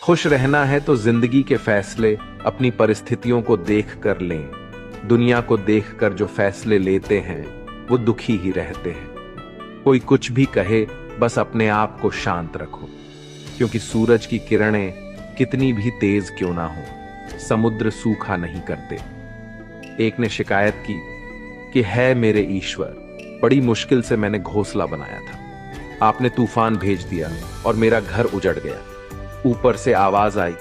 खुश रहना है तो जिंदगी के फैसले अपनी परिस्थितियों को देख कर लें। दुनिया को देखकर जो फैसले लेते हैं वो दुखी ही रहते हैं। कोई कुछ भी कहे, बस अपने आप को शांत रखो, क्योंकि सूरज की किरणें कितनी भी तेज क्यों ना हो, समुद्र सूखा नहीं करते। एक ने शिकायत की कि है मेरे ईश्वर, बड़ी मुश्किल से मैंने घोंसला बनाया था, आपने तूफान भेज दिया और मेरा घर उजड़ गया। ऊपर से आवाज आई,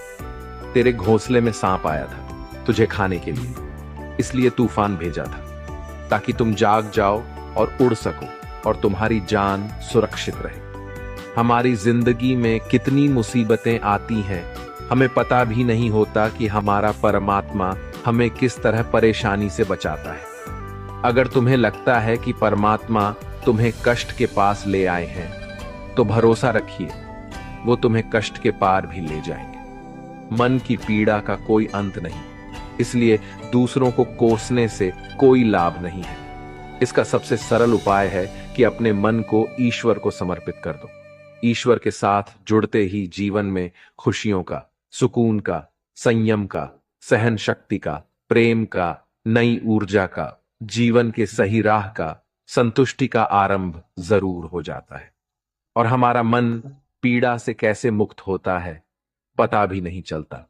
तेरे घोंसले में सांप आया था तुझे खाने के लिए, इसलिए तूफान भेजा था ताकि तुम जाग जाओ और उड़ सको और तुम्हारी जान सुरक्षित रहे। हमारी जिंदगी में कितनी मुसीबतें आती हैं, हमें पता भी नहीं होता कि हमारा परमात्मा हमें किस तरह परेशानी से बचाता है। अगर तुम्हें लगता है कि परमात्मा तुम्हें कष्ट के पास ले आए हैं, तो भरोसा रखिए, वो तुम्हें कष्ट के पार भी ले जाएंगे। मन की पीड़ा का कोई अंत नहीं, इसलिए दूसरों को कोसने से कोई लाभ नहीं है। इसका सबसे सरल उपाय है कि अपने मन को ईश्वर को समर्पित कर दो। ईश्वर के साथ जुड़ते ही जीवन में खुशियों का, सुकून का, संयम का, सहन शक्ति का, प्रेम का, नई ऊर्जा का, जीवन के सही राह का, संतुष्टि का आरंभ जरूर हो जाता है। और हमारा मन पीड़ा से कैसे मुक्त होता है पता भी नहीं चलता।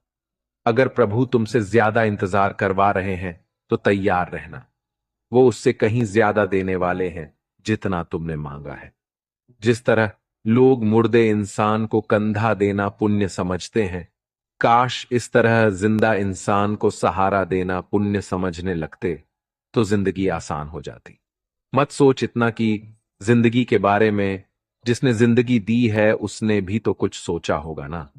अगर प्रभु तुमसे ज्यादा इंतजार करवा रहे हैं तो तैयार रहना, वो उससे कहीं ज्यादा देने वाले हैं जितना तुमने मांगा है। जिस तरह लोग मुर्दे इंसान को कंधा देना पुण्य समझते हैं, काश इस तरह जिंदा इंसान को सहारा देना पुण्य समझने लगते तो जिंदगी आसान हो जाती। मत सोच इतना कि जिंदगी के बारे में, जिसने जिंदगी दी है उसने भी तो कुछ सोचा होगा ना।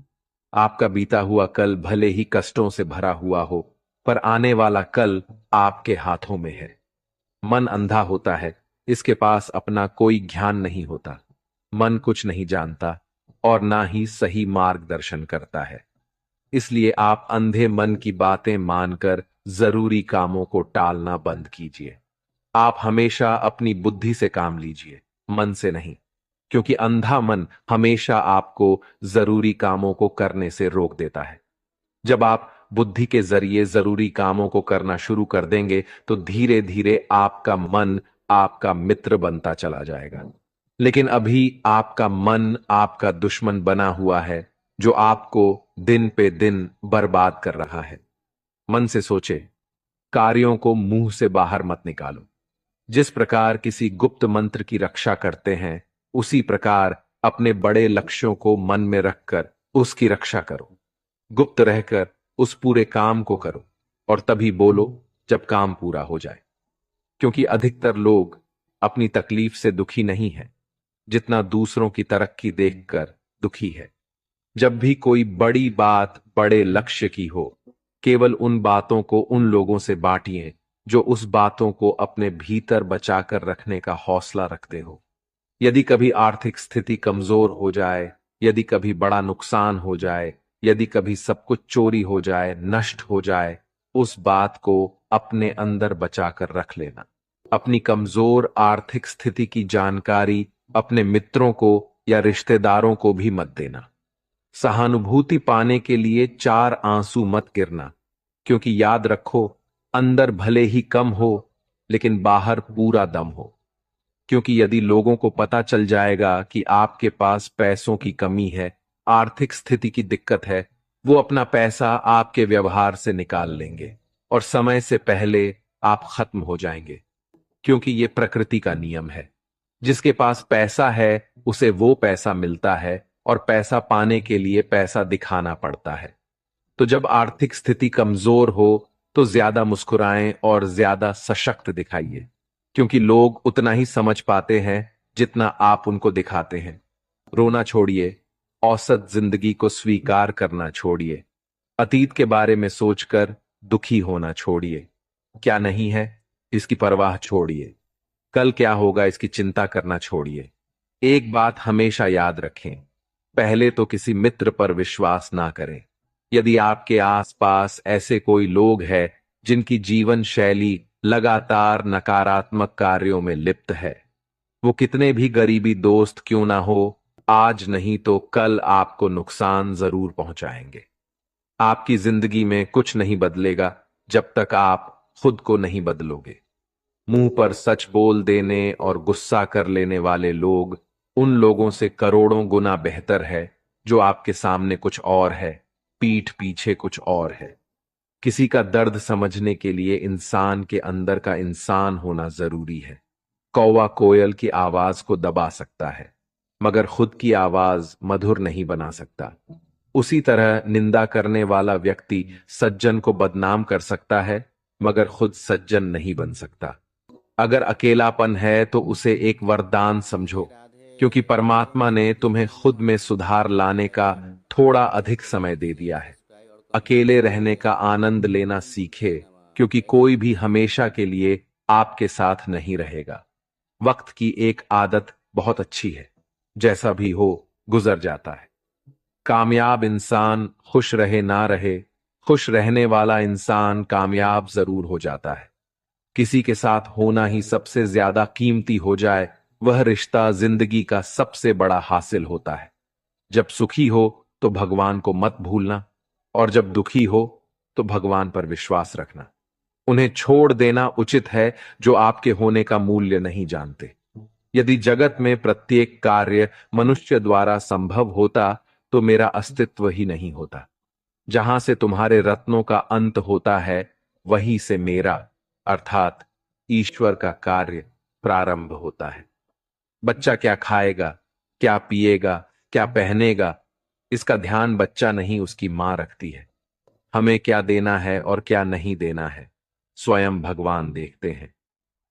आपका बीता हुआ कल भले ही कष्टों से भरा हुआ हो, पर आने वाला कल आपके हाथों में है। मन अंधा होता है, इसके पास अपना कोई ज्ञान नहीं होता। मन कुछ नहीं जानता और ना ही सही मार्गदर्शन करता है। इसलिए आप अंधे मन की बातें मानकर जरूरी कामों को टालना बंद कीजिए। आप हमेशा अपनी बुद्धि से काम लीजिए, मन से नहीं, क्योंकि अंधा मन हमेशा आपको जरूरी कामों को करने से रोक देता है। जब आप बुद्धि के जरिए जरूरी कामों को करना शुरू कर देंगे तो धीरे धीरे आपका मन आपका मित्र बनता चला जाएगा। लेकिन अभी आपका मन आपका दुश्मन बना हुआ है, जो आपको दिन पे दिन बर्बाद कर रहा है। मन से सोचे, कार्यों को मुंह से बाहर मत निकालो। जिस प्रकार किसी गुप्त मंत्र की रक्षा करते हैं, उसी प्रकार अपने बड़े लक्ष्यों को मन में रखकर उसकी रक्षा करो। गुप्त रहकर उस पूरे काम को करो और तभी बोलो जब काम पूरा हो जाए। क्योंकि अधिकतर लोग अपनी तकलीफ से दुखी नहीं है, जितना दूसरों की तरक्की देखकर दुखी है। जब भी कोई बड़ी बात बड़े लक्ष्य की हो, केवल उन बातों को उन लोगों से बांटिए जो उस बातों को अपने भीतर बचाकर रखने का हौसला रखते हो। यदि कभी आर्थिक स्थिति कमजोर हो जाए, यदि कभी बड़ा नुकसान हो जाए, यदि कभी सब कुछ चोरी हो जाए, नष्ट हो जाए, उस बात को अपने अंदर बचाकर रख लेना। अपनी कमजोर आर्थिक स्थिति की जानकारी अपने मित्रों को या रिश्तेदारों को भी मत देना। सहानुभूति पाने के लिए 4 आंसू मत गिरना, क्योंकि याद रखो, अंदर भले ही कम हो लेकिन बाहर पूरा दम हो। क्योंकि यदि लोगों को पता चल जाएगा कि आपके पास पैसों की कमी है, आर्थिक स्थिति की दिक्कत है, वो अपना पैसा आपके व्यवहार से निकाल लेंगे और समय से पहले आप खत्म हो जाएंगे। क्योंकि ये प्रकृति का नियम है, जिसके पास पैसा है उसे वो पैसा मिलता है और पैसा पाने के लिए पैसा दिखाना पड़ता है। तो जब आर्थिक स्थिति कमजोर हो तो ज्यादा मुस्कुराएं और ज्यादा सशक्त दिखाइए, क्योंकि लोग उतना ही समझ पाते हैं जितना आप उनको दिखाते हैं। रोना छोड़िए, औसत जिंदगी को स्वीकार करना छोड़िए, अतीत के बारे में सोचकर दुखी होना छोड़िए। क्या नहीं है इसकी परवाह छोड़िए, कल क्या होगा इसकी चिंता करना छोड़िए। एक बात हमेशा याद रखें, पहले तो किसी मित्र पर विश्वास ना करें। यदि आपके आसपास ऐसे कोई लोग हैं जिनकी जीवन शैली लगातार नकारात्मक कार्यों में लिप्त है, वो कितने भी गरीबी दोस्त क्यों ना हो, आज नहीं तो कल आपको नुकसान जरूर पहुंचाएंगे। आपकी जिंदगी में कुछ नहीं बदलेगा जब तक आप खुद को नहीं बदलोगे। मुंह पर सच बोल देने और गुस्सा कर लेने वाले लोग उन लोगों से करोड़ों गुना बेहतर है जो आपके सामने कुछ और है, पीठ पीछे कुछ और है। किसी का दर्द समझने के लिए इंसान के अंदर का इंसान होना जरूरी है। कौवा कोयल की आवाज को दबा सकता है, मगर खुद की आवाज मधुर नहीं बना सकता। उसी तरह निंदा करने वाला व्यक्ति सज्जन को बदनाम कर सकता है, मगर खुद सज्जन नहीं बन सकता। अगर अकेलापन है तो उसे एक वरदान समझो, क्योंकि परमात्मा ने तुम्हें खुद में सुधार लाने का थोड़ा अधिक समय दे दिया है। अकेले रहने का आनंद लेना सीखे, क्योंकि कोई भी हमेशा के लिए आपके साथ नहीं रहेगा। वक्त की एक आदत बहुत अच्छी है, जैसा भी हो गुजर जाता है। कामयाब इंसान खुश रहे ना रहे, खुश रहने वाला इंसान कामयाब जरूर हो जाता है। किसी के साथ होना ही सबसे ज्यादा कीमती हो जाए, वह रिश्ता जिंदगी का सबसे बड़ा हासिल होता है। जब सुखी हो तो भगवान को मत भूलना, और जब दुखी हो तो भगवान पर विश्वास रखना। उन्हें छोड़ देना उचित है जो आपके होने का मूल्य नहीं जानते। यदि जगत में प्रत्येक कार्य मनुष्य द्वारा संभव होता तो मेरा अस्तित्व ही नहीं होता। जहां से तुम्हारे रत्नों का अंत होता है, वहीं से मेरा अर्थात ईश्वर का कार्य प्रारंभ होता है। बच्चा क्या खाएगा, क्या पिएगा, क्या पहनेगा, इसका ध्यान बच्चा नहीं उसकी मां रखती है। हमें क्या देना है और क्या नहीं देना है, स्वयं भगवान देखते हैं।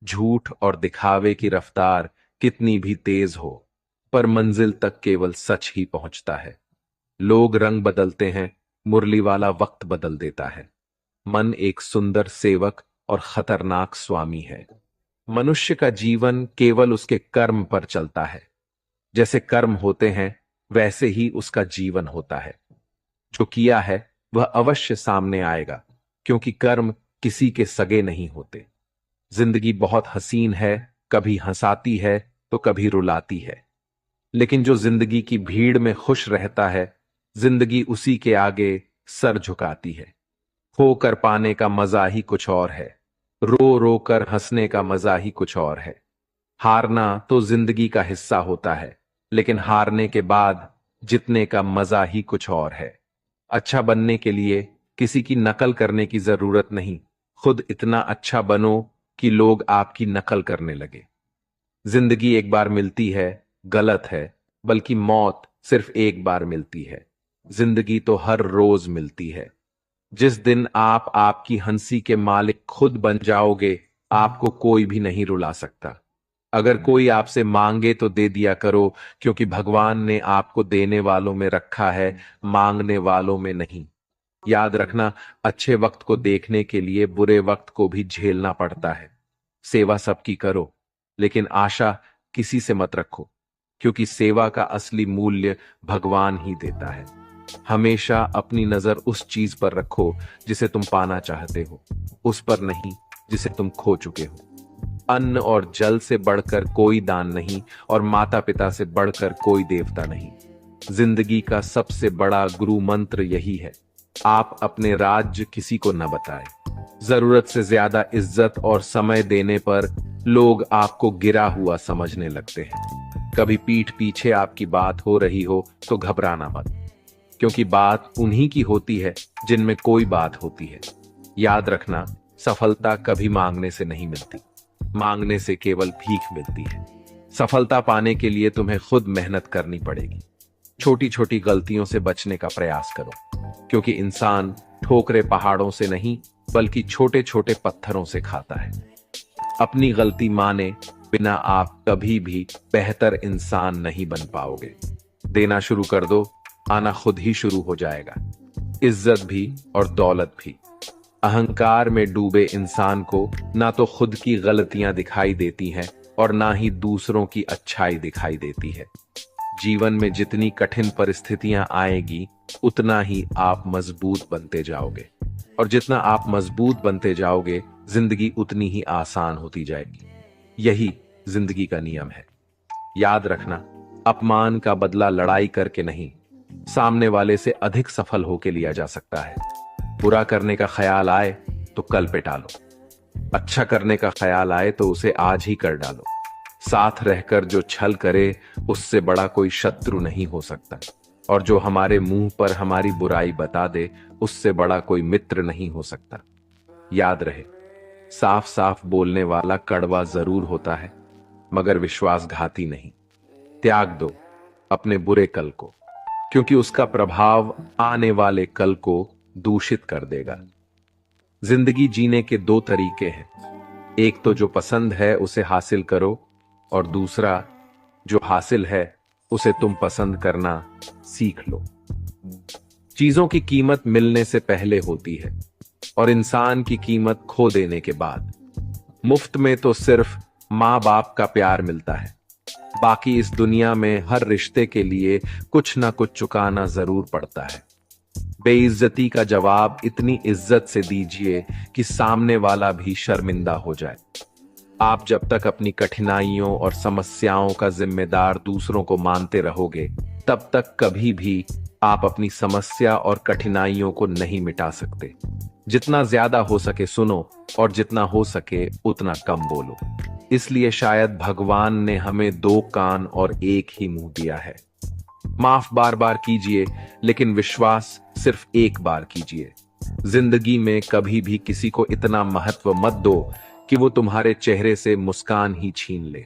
झूठ और दिखावे की रफ्तार कितनी भी तेज हो, पर मंजिल तक केवल सच ही पहुंचता है। लोग रंग बदलते हैं, मुरली वाला वक्त बदल देता है। मन एक सुंदर सेवक और खतरनाक स्वामी है। मनुष्य का जीवन केवल उसके कर्म पर चलता है। जैसे कर्म होते हैं वैसे ही उसका जीवन होता है। जो किया है वह अवश्य सामने आएगा, क्योंकि कर्म किसी के सगे नहीं होते। जिंदगी बहुत हसीन है, कभी हंसाती है तो कभी रुलाती है। लेकिन जो जिंदगी की भीड़ में खुश रहता है, जिंदगी उसी के आगे सर झुकाती है। खोकर पाने का मजा ही कुछ और है, रो रो कर हंसने का मजा ही कुछ और है। हारना तो जिंदगी का हिस्सा होता है, लेकिन हारने के बाद जीतने का मजा ही कुछ और है। अच्छा बनने के लिए किसी की नकल करने की जरूरत नहीं, खुद इतना अच्छा बनो कि लोग आपकी नकल करने लगे। जिंदगी एक बार मिलती है गलत है, बल्कि मौत सिर्फ एक बार मिलती है। जिंदगी तो हर रोज मिलती है। जिस दिन आप आपकी हंसी के मालिक खुद बन जाओगे, आपको कोई भी नहीं रुला सकता। अगर कोई आपसे मांगे तो दे दिया करो, क्योंकि भगवान ने आपको देने वालों में रखा है, मांगने वालों में नहीं। याद रखना, अच्छे वक्त को देखने के लिए बुरे वक्त को भी झेलना पड़ता है। सेवा सबकी करो, लेकिन आशा किसी से मत रखो, क्योंकि सेवा का असली मूल्य भगवान ही देता है। हमेशा अपनी नजर उस चीज पर रखो जिसे तुम पाना चाहते हो, उस पर नहीं जिसे तुम खो चुके हो। अन्न और जल से बढ़कर कोई दान नहीं, और माता पिता से बढ़कर कोई देवता नहीं। जिंदगी का सबसे बड़ा गुरु मंत्र यही है, आप अपने राज्य किसी को न बताएं। जरूरत से ज्यादा इज्जत और समय देने पर लोग आपको गिरा हुआ समझने लगते हैं। कभी पीठ पीछे आपकी बात हो रही हो तो घबराना मत, क्योंकि बात उन्हीं की होती है जिनमें कोई बात होती है। याद रखना, सफलता कभी मांगने से नहीं मिलती, मांगने से केवल भीख मिलती है। सफलता पाने के लिए तुम्हें खुद मेहनत करनी पड़ेगी। छोटी छोटी गलतियों से बचने का प्रयास करो, क्योंकि इंसान ठोकरे पहाड़ों से नहीं बल्कि छोटे छोटे पत्थरों से खाता है। अपनी गलती माने बिना आप कभी भी बेहतर इंसान नहीं बन पाओगे। देना शुरू कर दो, आना खुद ही शुरू हो जाएगा, इज्जत भी और दौलत भी। अहंकार में डूबे इंसान को ना तो खुद की गलतियां दिखाई देती हैं और ना ही दूसरों की अच्छाई दिखाई देती है। जीवन में जितनी कठिन परिस्थितियां आएगी, उतना ही आप मजबूत बनते जाओगे, और जितना आप मजबूत बनते जाओगे, जिंदगी उतनी ही आसान होती जाएगी। यही जिंदगी का नियम है। याद रखना, अपमान का बदला लड़ाई करके नहीं, सामने वाले से अधिक सफल होके लिया जा सकता है। बुरा करने का ख्याल आए तो कल पे टालो, अच्छा करने का ख्याल आए तो उसे आज ही कर डालो। साथ रहकर जो छल करे उससे बड़ा कोई शत्रु नहीं हो सकता, और जो हमारे मुंह पर हमारी बुराई बता दे उससे बड़ा कोई मित्र नहीं हो सकता। याद रहे, साफ साफ बोलने वाला कड़वा जरूर होता है मगर विश्वासघाती नहीं। त्याग दो अपने बुरे कल को, क्योंकि उसका प्रभाव आने वाले कल को दूषित कर देगा। जिंदगी जीने के दो तरीके हैं, एक तो जो पसंद है उसे हासिल करो, और दूसरा जो हासिल है उसे तुम पसंद करना सीख लो। चीजों की कीमत मिलने से पहले होती है और इंसान की कीमत खो देने के बाद। मुफ्त में तो सिर्फ माँ बाप का प्यार मिलता है, बाकी इस दुनिया में हर रिश्ते के लिए कुछ ना कुछ चुकाना जरूर पड़ता है। बेइज्जती का जवाब इतनी इज्जत से दीजिए कि सामने वाला भी शर्मिंदा हो जाए। आप जब तक अपनी कठिनाइयों और समस्याओं का जिम्मेदार दूसरों को मानते रहोगे, तब तक कभी भी आप अपनी समस्या और कठिनाइयों को नहीं मिटा सकते। जितना ज्यादा हो सके सुनो, और जितना हो सके उतना कम बोलो। इसलिए शायद भगवान ने हमें दो कान और एक ही मुंह दिया है। माफ बार बार कीजिए, लेकिन विश्वास सिर्फ एक बार कीजिए। जिंदगी में कभी भी किसी को इतना महत्व मत दो कि वो तुम्हारे चेहरे से मुस्कान ही छीन ले।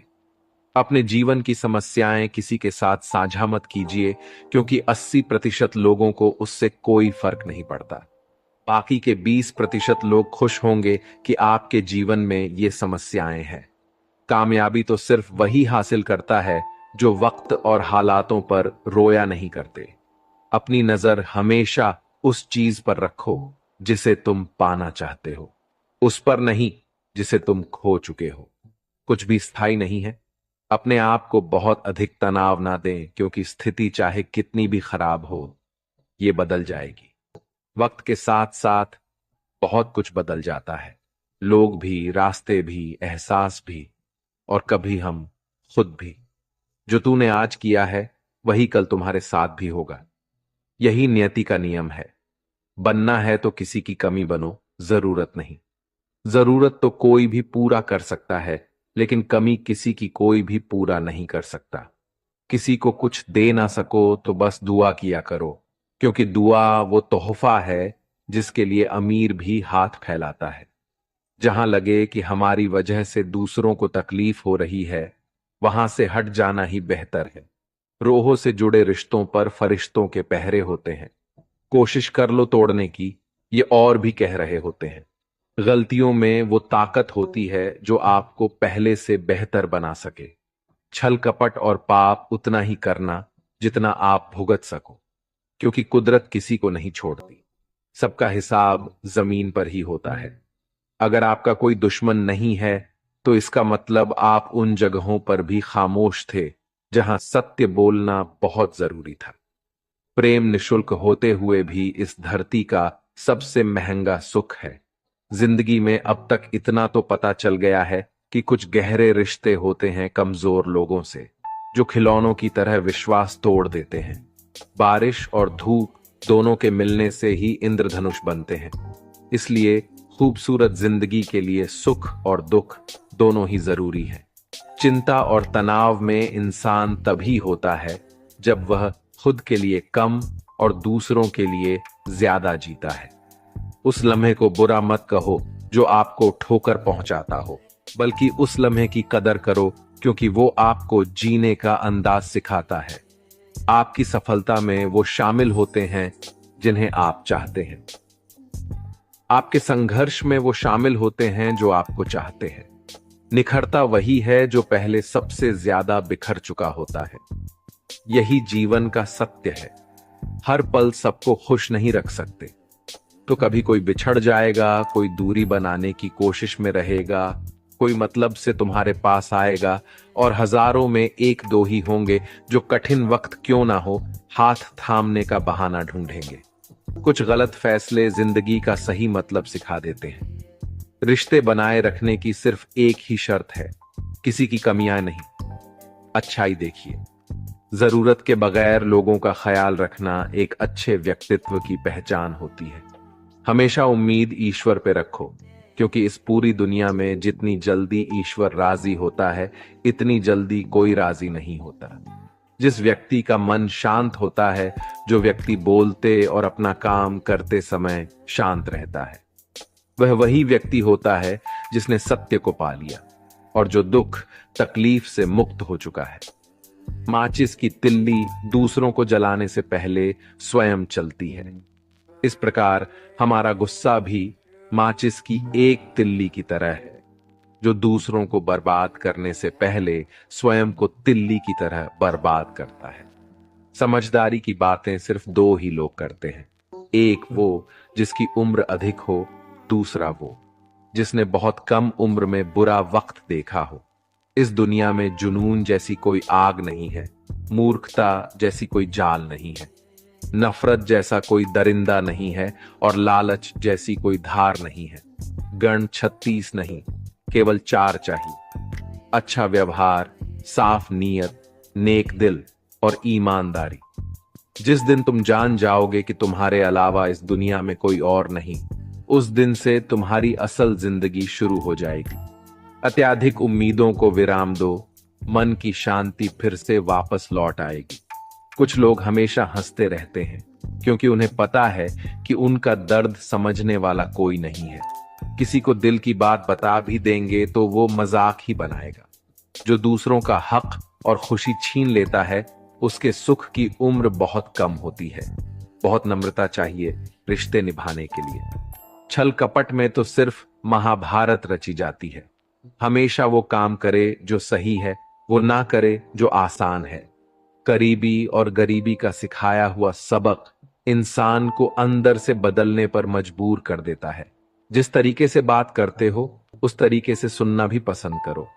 अपने जीवन की समस्याएं किसी के साथ साझा मत कीजिए, क्योंकि 80% लोगों को उससे कोई फर्क नहीं पड़ता। बाकी के 20% लोग खुश होंगे कि आपके जीवन में ये समस्याएं हैं। कामयाबी तो सिर्फ वही हासिल करता है जो वक्त और हालातों पर रोया नहीं करते। अपनी नजर हमेशा उस चीज पर रखो जिसे तुम पाना चाहते हो, उस पर नहीं जिसे तुम खो चुके हो। कुछ भी स्थायी नहीं है। अपने आप को बहुत अधिक तनाव ना दें, क्योंकि स्थिति चाहे कितनी भी खराब हो, ये बदल जाएगी। वक्त के साथ साथ बहुत कुछ बदल जाता है, लोग भी, रास्ते भी, एहसास भी, और कभी हम खुद भी। जो तूने आज किया है वही कल तुम्हारे साथ भी होगा। यही नियति का नियम है। बनना है तो किसी की कमी बनो, जरूरत नहीं। जरूरत तो कोई भी पूरा कर सकता है, लेकिन कमी किसी की कोई भी पूरा नहीं कर सकता। किसी को कुछ दे ना सको तो बस दुआ किया करो, क्योंकि दुआ वो तोहफा है जिसके लिए अमीर भी हाथ फैलाता है। जहां लगे कि हमारी वजह से दूसरों को तकलीफ हो रही है, वहां से हट जाना ही बेहतर है। रोहों से जुड़े रिश्तों पर फरिश्तों के पहरे होते हैं। कोशिश कर लो तोड़ने की, ये और भी कह रहे होते हैं। गलतियों में वो ताकत होती है जो आपको पहले से बेहतर बना सके। छल कपट और पाप उतना ही करना जितना आप भुगत सको, क्योंकि कुदरत किसी को नहीं छोड़ती। सबका हिसाब जमीन पर ही होता है। अगर आपका कोई दुश्मन नहीं है तो इसका मतलब आप उन जगहों पर भी खामोश थे जहां सत्य बोलना बहुत जरूरी था। प्रेम निशुल्क होते हुए भी इस धरती का सबसे महंगा सुख है। जिंदगी में अब तक इतना तो पता चल गया है कि कुछ गहरे रिश्ते होते हैं कमजोर लोगों से, जो खिलौनों की तरह विश्वास तोड़ देते हैं। बारिश और धूप दोनों के मिलने से ही इंद्रधनुष बनते हैं। इसलिए खूबसूरत जिंदगी के लिए सुख और दुख दोनों ही जरूरी है। चिंता और तनाव में इंसान तभी होता है जब वह खुद के लिए कम और दूसरों के लिए ज्यादा जीता है। उस लम्हे को बुरा मत कहो जो आपको ठोकर पहुंचाता हो, बल्कि उस लम्हे की कदर करो, क्योंकि वो आपको जीने का अंदाज सिखाता है। आपकी सफलता में वो शामिल होते हैं जिन्हें आप चाहते हैं। आपके संघर्ष में वो शामिल होते हैं जो आपको चाहते हैं। निखरता वही है जो पहले सबसे ज्यादा बिखर चुका होता है। यही जीवन का सत्य है। हर पल सबको खुश नहीं रख सकते, तो कभी कोई बिछड़ जाएगा, कोई दूरी बनाने की कोशिश में रहेगा, कोई मतलब से तुम्हारे पास आएगा, और हजारों में एक दो ही होंगे जो कठिन वक्त क्यों ना हो हाथ थामने का बहाना ढूंढेंगे। कुछ गलत फैसले जिंदगी का सही मतलब सिखा देते हैं। रिश्ते बनाए रखने की सिर्फ एक ही शर्त है, किसी की कमियां नहीं, अच्छाई देखिए। जरूरत के बगैर लोगों का ख्याल रखना एक अच्छे व्यक्तित्व की पहचान होती है। हमेशा उम्मीद ईश्वर पे रखो, क्योंकि इस पूरी दुनिया में जितनी जल्दी ईश्वर राजी होता है, इतनी जल्दी कोई राजी नहीं होता। जिस व्यक्ति का मन शांत होता है, जो व्यक्ति बोलते और अपना काम करते समय शांत रहता है, वह वही व्यक्ति होता है जिसने सत्य को पा लिया और जो दुख तकलीफ से मुक्त हो चुका है। माचिस की तिल्ली दूसरों को जलाने से पहले स्वयं चलती है। इस प्रकार हमारा गुस्सा भी माचिस की एक तिल्ली की तरह है, जो दूसरों को बर्बाद करने से पहले स्वयं को तिल्ली की तरह बर्बाद करता है। समझदारी की बातें सिर्फ दो ही लोग करते हैं, एक वो जिसकी उम्र अधिक हो, दूसरा वो जिसने बहुत कम उम्र में बुरा वक्त देखा हो। इस दुनिया में जुनून जैसी कोई आग नहीं है, मूर्खता जैसी कोई जाल नहीं है, नफरत जैसा कोई दरिंदा नहीं है और लालच जैसी कोई धार नहीं है। गण 36 नहीं, केवल 4 चाहिए: अच्छा व्यवहार, साफ नीयत, नेक दिल और ईमानदारी। जिस दिन तुम जान जाओगे कि तुम्हारे अलावा इस दुनिया में कोई और नहीं, उस दिन से तुम्हारी असल जिंदगी शुरू हो जाएगी। अत्यधिक उम्मीदों को विराम दो, मन की शांति फिर से वापस लौट आएगी। कुछ लोग हमेशा हंसते रहते हैं, क्योंकि उन्हें पता है कि उनका दर्द समझने वाला कोई नहीं है। किसी को दिल की बात बता भी देंगे तो वो मजाक ही बनाएगा। जो दूसरों का हक और खुशी छीन लेता है, उसके सुख की उम्र बहुत कम होती है। बहुत नम्रता चाहिए रिश्ते निभाने के लिए। छल कपट में तो सिर्फ महाभारत रची जाती है। हमेशा वो काम करे जो सही है, वो ना करे जो आसान है। करीबी और गरीबी का सिखाया हुआ सबक इंसान को अंदर से बदलने पर मजबूर कर देता है। जिस तरीके से बात करते हो, उस तरीके से सुनना भी पसंद करो।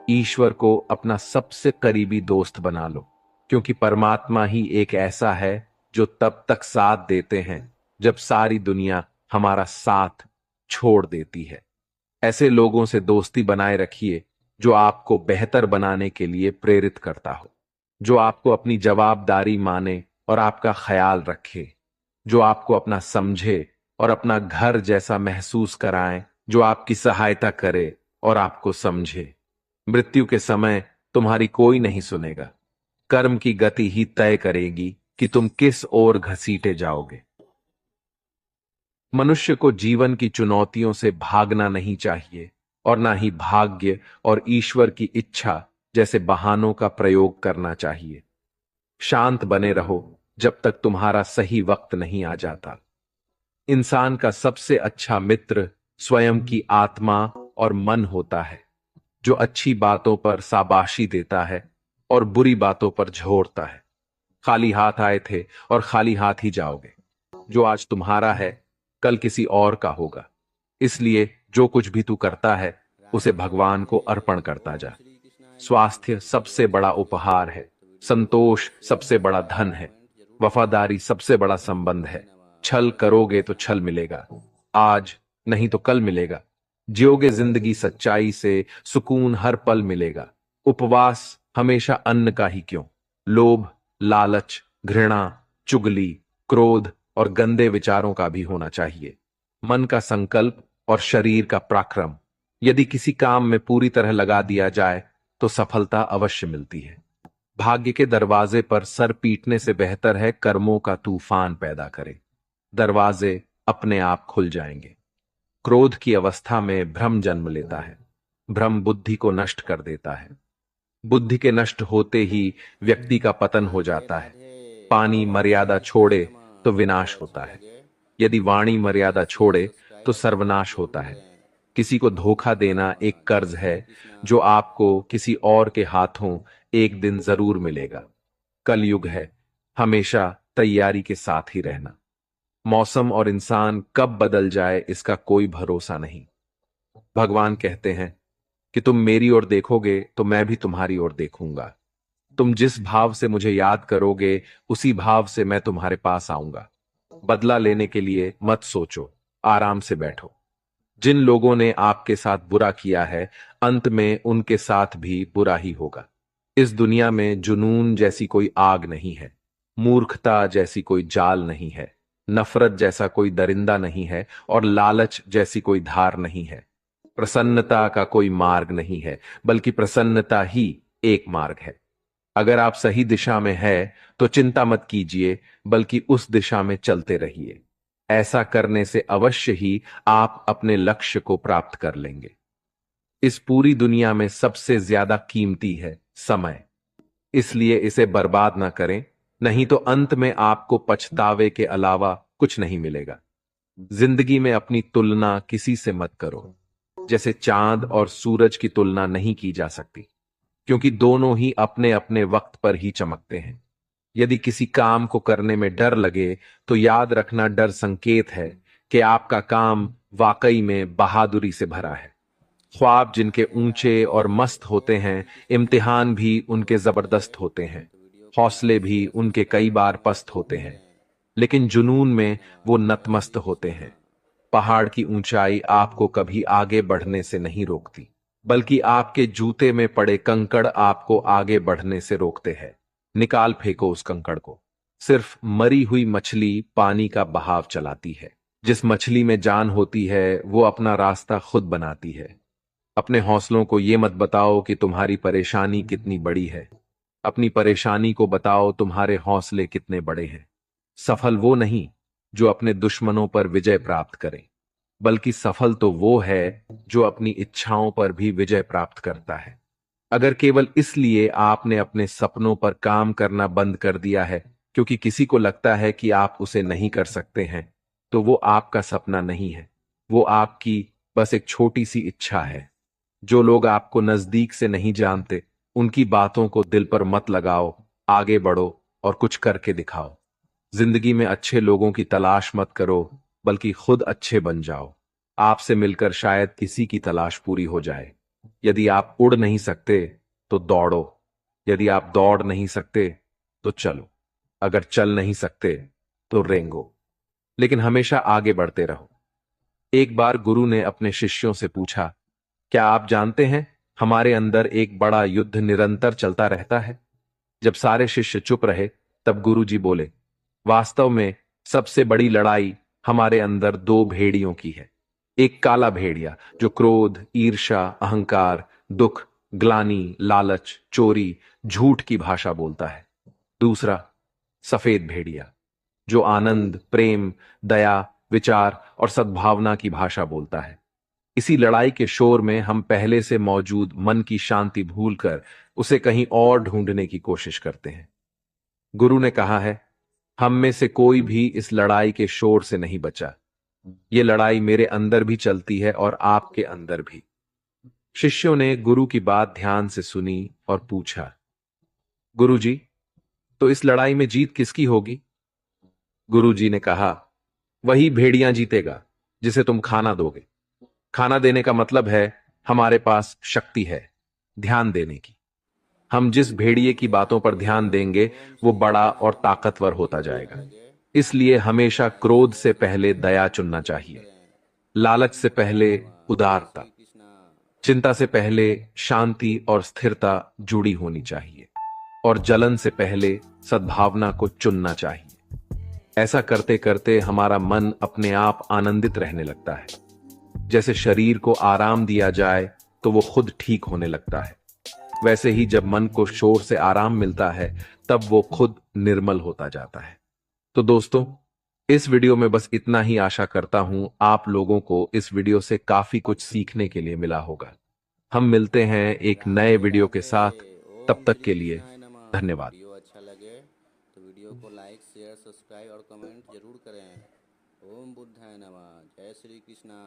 ईश्वर को अपना सबसे करीबी दोस्त बना लो, क्योंकि परमात्मा ही एक ऐसा है जो तब तक साथ देते हैं जब सारी दुनिया हमारा साथ छोड़ देती है। ऐसे लोगों से दोस्ती बनाए रखिए जो आपको बेहतर बनाने के लिए प्रेरित करता हो, जो आपको अपनी जवाबदारी माने और आपका ख्याल रखे, जो आपको अपना समझे और अपना घर जैसा महसूस कराए, जो आपकी सहायता करे और आपको समझे। मृत्यु के समय तुम्हारी कोई नहीं सुनेगा। कर्म की गति ही तय करेगी कि तुम किस ओर घसीटे जाओगे। मनुष्य को जीवन की चुनौतियों से भागना नहीं चाहिए और ना ही भाग्य और ईश्वर की इच्छा जैसे बहानों का प्रयोग करना चाहिए। शांत बने रहो जब तक तुम्हारा सही वक्त नहीं आ जाता। इंसान का सबसे अच्छा मित्र स्वयं की आत्मा और मन होता है, जो अच्छी बातों पर शाबाशी देता है और बुरी बातों पर झोरता है। खाली हाथ आए थे और खाली हाथ ही जाओगे। जो आज तुम्हारा है, कल किसी और का होगा। इसलिए जो कुछ भी तू करता है, उसे भगवान को अर्पण करता जा। स्वास्थ्य सबसे बड़ा उपहार है, संतोष सबसे बड़ा धन है, वफादारी सबसे बड़ा संबंध है। छल करोगे तो छल मिलेगा, आज नहीं तो कल मिलेगा। जियोगे जिंदगी सच्चाई से, सुकून हर पल मिलेगा। उपवास हमेशा अन्न का ही क्यों, लोभ, लालच, घृणा, चुगली, क्रोध और गंदे विचारों का भी होना चाहिए। मन का संकल्प और शरीर का पराक्रम यदि किसी काम में पूरी तरह लगा दिया जाए तो सफलता अवश्य मिलती है। भाग्य के दरवाजे पर सर पीटने से बेहतर है कर्मों का तूफान पैदा करे। दरवाजे अपने आप खुल जाएंगे। क्रोध की अवस्था में भ्रम जन्म लेता है। भ्रम बुद्धि को नष्ट कर देता है। बुद्धि के नष्ट होते ही व्यक्ति का पतन हो जाता है। पानी मर्यादा छोड़े तो विनाश होता है, यदि वाणी मर्यादा छोड़े तो सर्वनाश होता है। किसी को धोखा देना एक कर्ज है जो आपको किसी और के हाथों एक दिन जरूर मिलेगा। कलयुग है, हमेशा तैयारी के साथ ही रहना। मौसम और इंसान कब बदल जाए इसका कोई भरोसा नहीं। भगवान कहते हैं कि तुम मेरी ओर देखोगे तो मैं भी तुम्हारी ओर देखूंगा। तुम जिस भाव से मुझे याद करोगे, उसी भाव से मैं तुम्हारे पास आऊंगा। बदला लेने के लिए मत सोचो, आराम से बैठो। जिन लोगों ने आपके साथ बुरा किया है, अंत में उनके साथ भी बुरा ही होगा। इस दुनिया में जुनून जैसी कोई आग नहीं है, मूर्खता जैसी कोई जाल नहीं है, नफरत जैसा कोई दरिंदा नहीं है और लालच जैसी कोई धार नहीं है। प्रसन्नता का कोई मार्ग नहीं है, बल्कि प्रसन्नता ही एक मार्ग है। अगर आप सही दिशा में है तो चिंता मत कीजिए, बल्कि उस दिशा में चलते रहिए। ऐसा करने से अवश्य ही आप अपने लक्ष्य को प्राप्त कर लेंगे। इस पूरी दुनिया में सबसे ज्यादा कीमती है समय, इसलिए इसे बर्बाद ना करें, नहीं तो अंत में आपको पछतावे के अलावा कुछ नहीं मिलेगा। जिंदगी में अपनी तुलना किसी से मत करो। जैसे चांद और सूरज की तुलना नहीं की जा सकती, क्योंकि दोनों ही अपने अपने वक्त पर ही चमकते हैं। यदि किसी काम को करने में डर लगे तो याद रखना, डर संकेत है कि आपका काम वाकई में बहादुरी से भरा है। ख्वाब जिनके ऊंचे और मस्त होते हैं, इम्तिहान भी उनके जबरदस्त होते हैं, हौसले भी उनके कई बार पस्त होते हैं, लेकिन जुनून में वो नतमस्त होते हैं। पहाड़ की ऊंचाई आपको कभी आगे बढ़ने से नहीं रोकती, बल्कि आपके जूते में पड़े कंकड़ आपको आगे बढ़ने से रोकते हैं। निकाल फेंको उस कंकड़ को। सिर्फ मरी हुई मछली पानी का बहाव चलाती है। जिस मछली में जान होती है वो अपना रास्ता खुद बनाती है। अपने हौसलों को ये मत बताओ कि तुम्हारी परेशानी कितनी बड़ी है, अपनी परेशानी को बताओ तुम्हारे हौसले कितने बड़े हैं। सफल वो नहीं जो अपने दुश्मनों पर विजय प्राप्त करे, बल्कि सफल तो वो है जो अपनी इच्छाओं पर भी विजय प्राप्त करता है। अगर केवल इसलिए आपने अपने सपनों पर काम करना बंद कर दिया है क्योंकि किसी को लगता है कि आप उसे नहीं कर सकते हैं, तो वो आपका सपना नहीं है, वो आपकी बस एक छोटी सी इच्छा है। जो लोग आपको नजदीक से नहीं जानते, उनकी बातों को दिल पर मत लगाओ, आगे बढ़ो और कुछ करके दिखाओ। जिंदगी में अच्छे लोगों की तलाश मत करो, बल्कि खुद अच्छे बन जाओ। आपसे मिलकर शायद किसी की तलाश पूरी हो जाए। यदि आप उड़ नहीं सकते तो दौड़ो, यदि आप दौड़ नहीं सकते तो चलो, अगर चल नहीं सकते तो रेंगो, लेकिन हमेशा आगे बढ़ते रहो। एक बार गुरु ने अपने शिष्यों से पूछा, क्या आप जानते हैं हमारे अंदर एक बड़ा युद्ध निरंतर चलता रहता है? जब सारे शिष्य चुप रहे, तब गुरुजी बोले, वास्तव में सबसे बड़ी लड़ाई हमारे अंदर दो भेड़ियों की है। एक काला भेड़िया जो क्रोध, ईर्ष्या, अहंकार, दुख, ग्लानि, लालच, चोरी, झूठ की भाषा बोलता है। दूसरा सफेद भेड़िया जो आनंद, प्रेम, दया, विचार और सद्भावना की भाषा बोलता है। इसी लड़ाई के शोर में हम पहले से मौजूद मन की शांति भूलकर उसे कहीं और ढूंढने की कोशिश करते हैं। गुरु ने कहा है, हम में से कोई भी इस लड़ाई के शोर से नहीं बचा। ये लड़ाई मेरे अंदर भी चलती है और आपके अंदर भी। शिष्यों ने गुरु की बात ध्यान से सुनी और पूछा, गुरु जी, तो इस लड़ाई में जीत किसकी होगी? गुरु जी ने कहा, वही भेड़िया जीतेगा जिसे तुम खाना दोगे। खाना देने का मतलब है हमारे पास शक्ति है ध्यान देने की। हम जिस भेड़िए की बातों पर ध्यान देंगे वो बड़ा और ताकतवर होता जाएगा। इसलिए हमेशा क्रोध से पहले दया चुनना चाहिए, लालच से पहले उदारता, चिंता से पहले शांति और स्थिरता जुड़ी होनी चाहिए, और जलन से पहले सद्भावना को चुनना चाहिए। ऐसा करते करते हमारा मन अपने आप आनंदित रहने लगता है। जैसे शरीर को आराम दिया जाए तो वो खुद ठीक होने लगता है, वैसे ही जब मन को शोर से आराम मिलता है तब वो खुद निर्मल होता जाता है। तो दोस्तों, इस वीडियो में बस इतना ही। आशा करता हूं आप लोगों को इस वीडियो से काफी कुछ सीखने के लिए मिला होगा। हम मिलते हैं एक नए वीडियो के साथ, तब ओम तक श्री के लिए कृष्णाय नमः। धन्यवाद। वीडियो अच्छा लगे तो वीडियो को लाइक, शेयर, सब्सक्राइब और कमेंट जरूर करें। ओम बुद्धाय नमः। जय श्री कृष्णा।